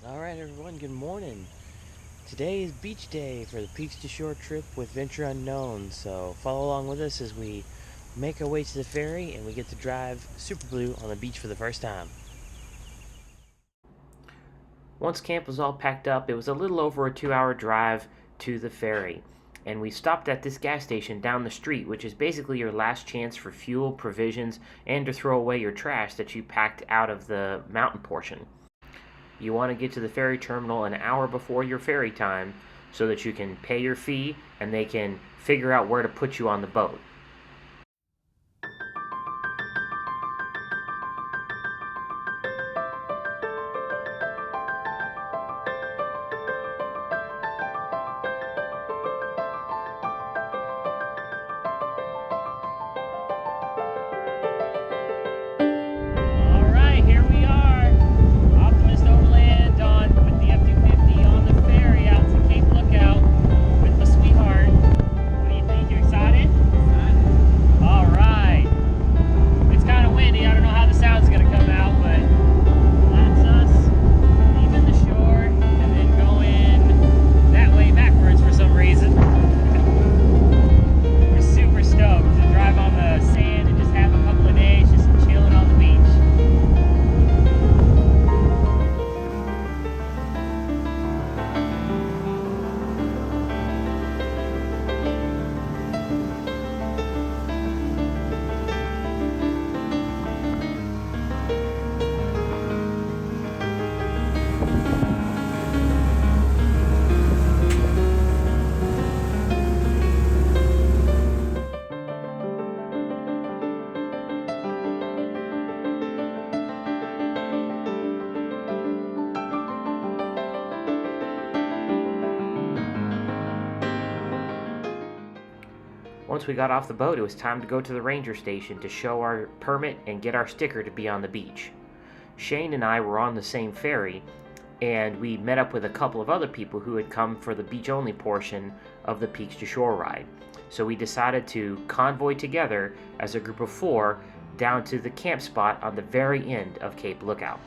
Alright everyone, good morning. Today is beach day for the Peaks to Shore trip with Venture Unknown, so follow along with us as we make our way to the ferry and we get to drive Super Blue on the beach for the first time. Once camp was all packed up, it was a little over a 2-hour drive to the ferry, and we stopped at this gas station down the street, which is basically your last chance for fuel, provisions, and to throw away your trash that you packed out of the mountain portion. You want to get to the ferry terminal an hour before your ferry time so that you can pay your fee and they can figure out where to put you on the boat. Alright, here we are. Overland with the F-250 on the ferry out to Cape Lookout with the sweetheart. What do you think? You excited? Alright. It's kind of windy. I don't know how the sound's going to come out, but that's us leaving the shore and then going that way backwards for some reason. We're super stoked to drive on the sand and just have a couple of days just chilling on the beach. Once we got off the boat, it was time to go to the ranger station to show our permit and get our sticker to be on the beach. Shane and I were on the same ferry, and we met up with a couple of other people who had come for the beach-only portion of the Peaks to Shore ride. So we decided to convoy together as a group of 4 down to the camp spot on the very end of Cape Lookout.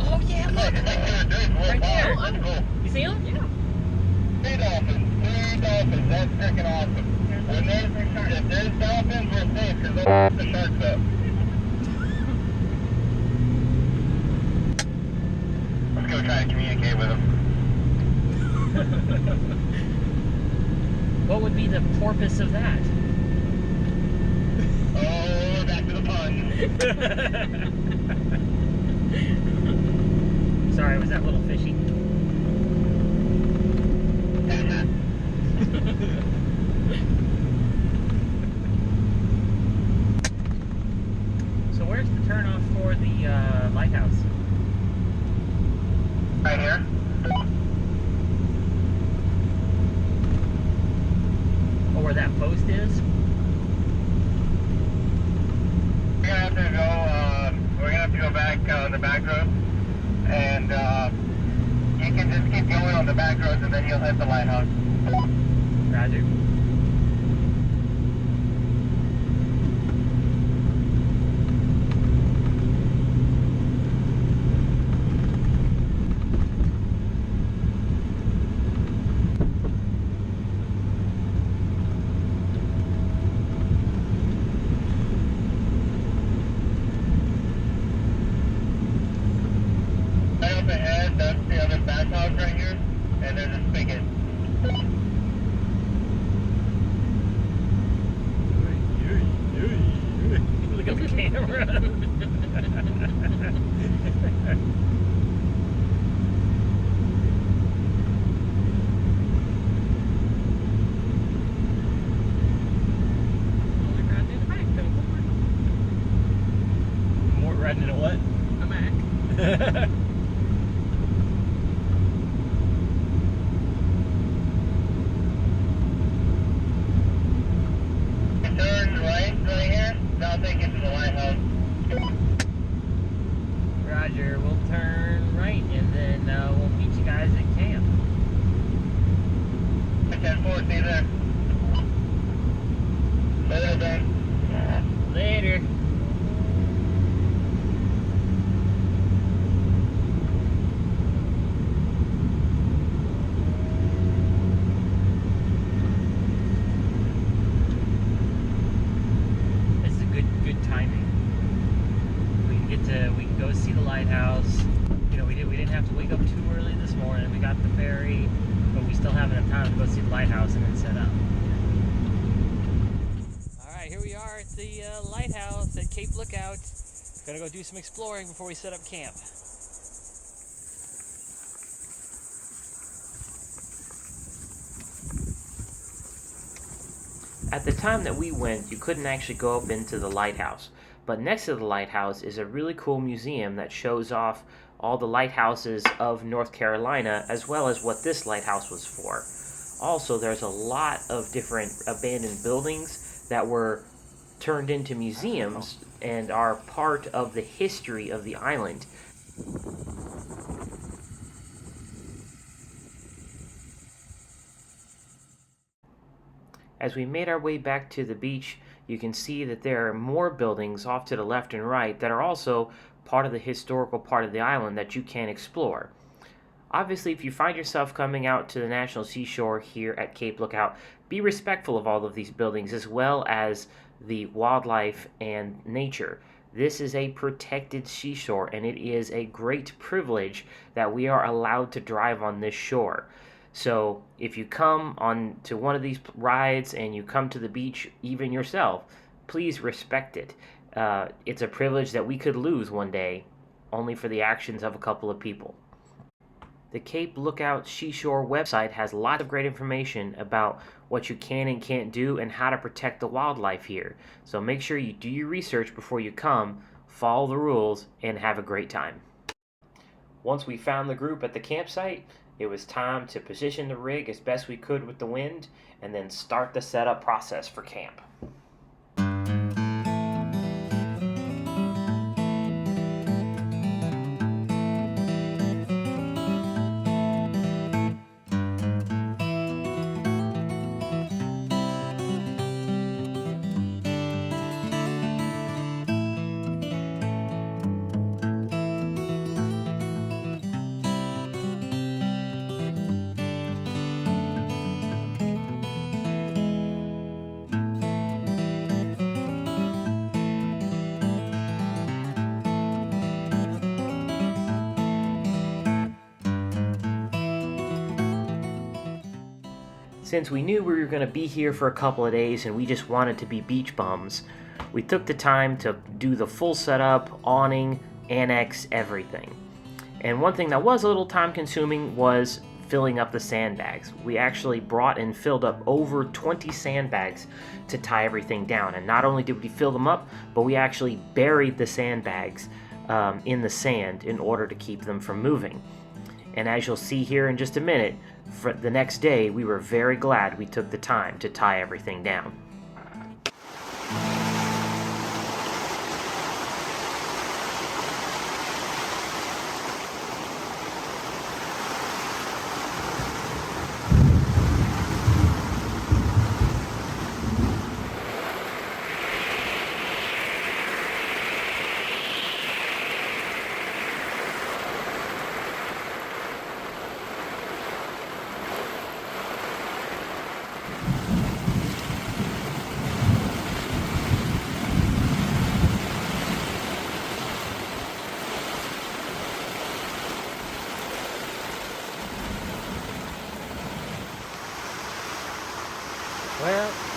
Oh yeah, look! Right there! You see them? Yeah. 3 dolphins, that's freaking awesome. If there's dolphins, we're safe because they'll the sharks up. Let's go try to communicate with them. What would be the purpose of that? Oh, back to the pun. Sorry, was that a little fishy? So where's the turnoff for the lighthouse? out on the back road, and you can just keep going on the back roads, and then you'll hit the lighthouse. Roger. Right up ahead, that's the other bathhouse right here, and there's a spigot. Look at the camera. More riding in a what? A Mac. Turn right here, now take it to the lighthouse. Roger, we'll turn right and then we'll meet you guys at camp. 10-4, see you there. Later, Ben. Later. This is a good timing. We can go see the lighthouse. You know, we didn't have to wake up too early this morning. We got the ferry, but we still have enough time to go see the lighthouse and then set up. All right, here we are at the lighthouse at Cape Lookout. Gonna go do some exploring before we set up camp. At the time that we went, you couldn't actually go up into the lighthouse. But next to the lighthouse is a really cool museum that shows off all the lighthouses of North Carolina, as well as what this lighthouse was for. Also, there's a lot of different abandoned buildings that were turned into museums and are part of the history of the island. As we made our way back to the beach, you can see that there are more buildings off to the left and right that are also part of the historical part of the island that you can explore. Obviously, if you find yourself coming out to the National Seashore here at Cape Lookout, be respectful of all of these buildings as well as the wildlife and nature. This is a protected seashore, and it is a great privilege that we are allowed to drive on this shore. So if you come on to one of these rides and you come to the beach even yourself, please respect it. It's a privilege that we could lose one day only for the actions of a couple of people. The Cape Lookout Seashore website has a lot of great information about what you can and can't do and how to protect the wildlife here. So make sure you do your research before you come, follow the rules, and have a great time. Once we found the group at the campsite, it was time to position the rig as best we could with the wind and then start the setup process for camp. Since we knew we were going to be here for a couple of days and we just wanted to be beach bums, we took the time to do the full setup, awning, annex, everything. And one thing that was a little time consuming was filling up the sandbags. We actually brought and filled up over 20 sandbags to tie everything down. And not only did we fill them up, but we actually buried the sandbags in the sand in order to keep them from moving. And as you'll see here in just a minute, for the next day we were very glad we took the time to tie everything down.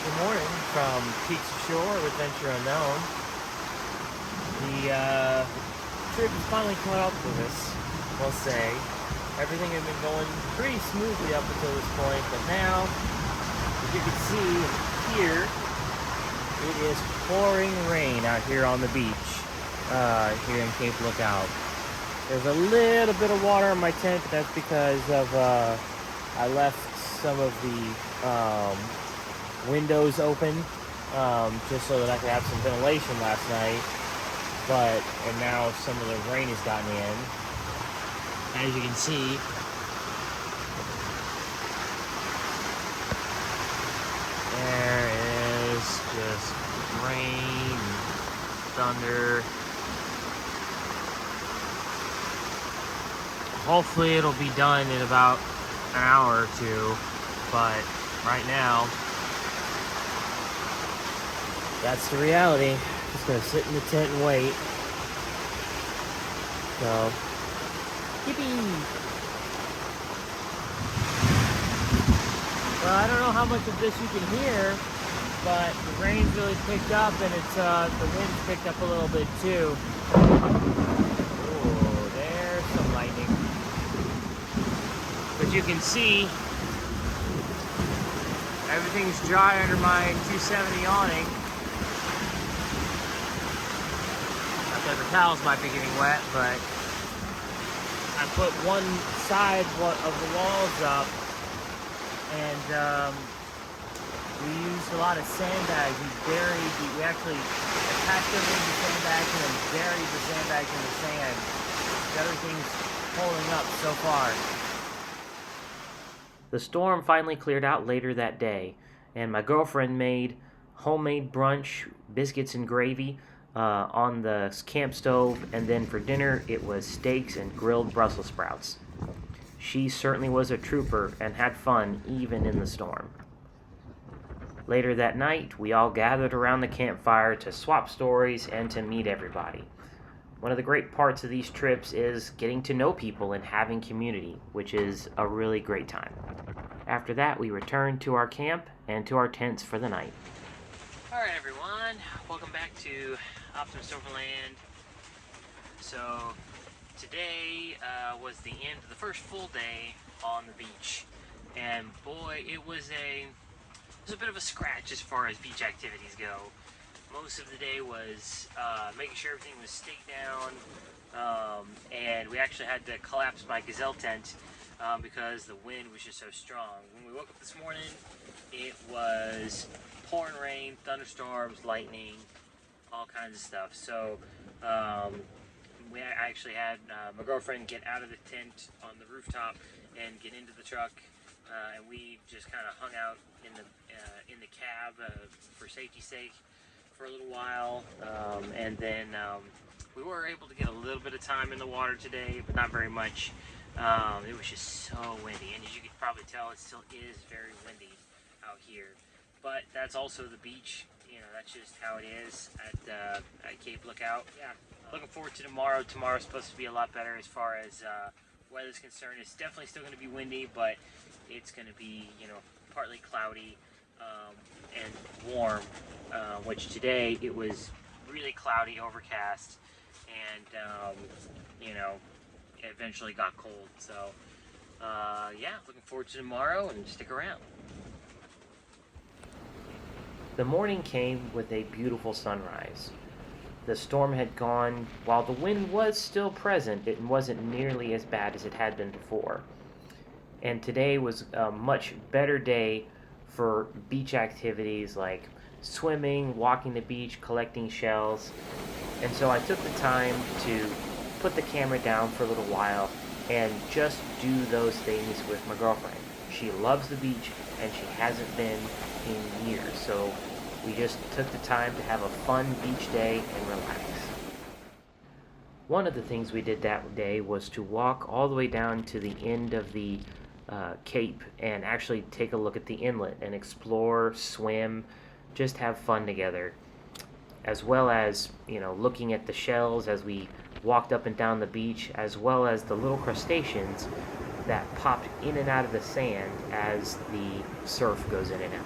Good morning from Peaks of Shore, Adventure Unknown. The trip is finally caught up with us, we'll say. Everything had been going pretty smoothly up until this point, but now, as you can see here, it is pouring rain out here on the beach, here in Cape Lookout. There's a little bit of water in my tent, but that's because of, I left some of the, windows open, just so that I could have some ventilation last night. And now some of the rain has gotten in. As you can see, there is just rain, thunder. Hopefully it'll be done in about an hour or two, but right now, that's the reality. Just gonna sit in the tent and wait. So, yippee! Well, I don't know how much of this you can hear, but the rain's really picked up, and it's the wind's picked up a little bit too. Oh, there's some lightning. But you can see everything's dry under my 270 awning. The towels might be getting wet, but I put one side of the walls up, and we used a lot of sandbags. We actually attached everything to sandbags and then buried the sandbags in the sand. Everything's holding up so far. The storm finally cleared out later that day, and my girlfriend made homemade brunch, biscuits and gravy, on the camp stove, and then for dinner it was steaks and grilled Brussels sprouts. She certainly was a trooper and had fun even in the storm. Later that night, we all gathered around the campfire to swap stories and to meet everybody. One of the great parts of these trips is getting to know people and having community, which is a really great time. After that, we returned to our camp and to our tents for the night. Alright everyone, welcome back to Optimus Overland. So today was the end of the first full day on the beach, and boy, it was a bit of a scratch as far as beach activities go. Most of the day was making sure everything was staked down, and we actually had to collapse my gazelle tent because the wind was just so strong. When we woke up this morning, it was pouring rain, thunderstorms, lightning, all kinds of stuff. So I actually had my girlfriend get out of the tent on the rooftop and get into the truck, and we just kind of hung out in the cab for safety's sake for a little while, and then we were able to get a little bit of time in the water today, but not very much. It was just so windy, and as you can probably tell, it still is very windy out here. But that's also the beach, you know, that's just how it is at Cape Lookout. Yeah, looking forward to tomorrow. Tomorrow's supposed to be a lot better as far as weather's concerned. It's definitely still going to be windy, but it's going to be, you know, partly cloudy and warm, which today it was really cloudy, overcast, and, you know, it eventually got cold. So, yeah, looking forward to tomorrow, and stick around. The morning came with a beautiful sunrise. The storm had gone. While the wind was still present, it wasn't nearly as bad as it had been before. And today was a much better day for beach activities like swimming, walking the beach, collecting shells. And so I took the time to put the camera down for a little while and just do those things with my girlfriend. She loves the beach, and she hasn't been in years, so we just took the time to have a fun beach day and relax. One of the things we did that day was to walk all the way down to the end of the cape and actually take a look at the inlet and explore, swim, just have fun together, as well as, you know, looking at the shells as we walked up and down the beach, as well as the little crustaceans that popped in and out of the sand as the surf goes in and out.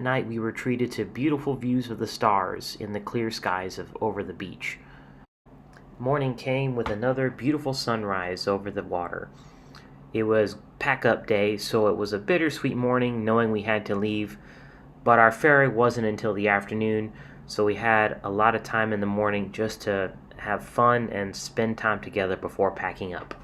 night we were treated to beautiful views of the stars in the clear skies over the beach. Morning came with another beautiful sunrise over the water. It was pack-up day, so it was a bittersweet morning knowing we had to leave, but our ferry wasn't until the afternoon, so we had a lot of time in the morning just to have fun and spend time together before packing up.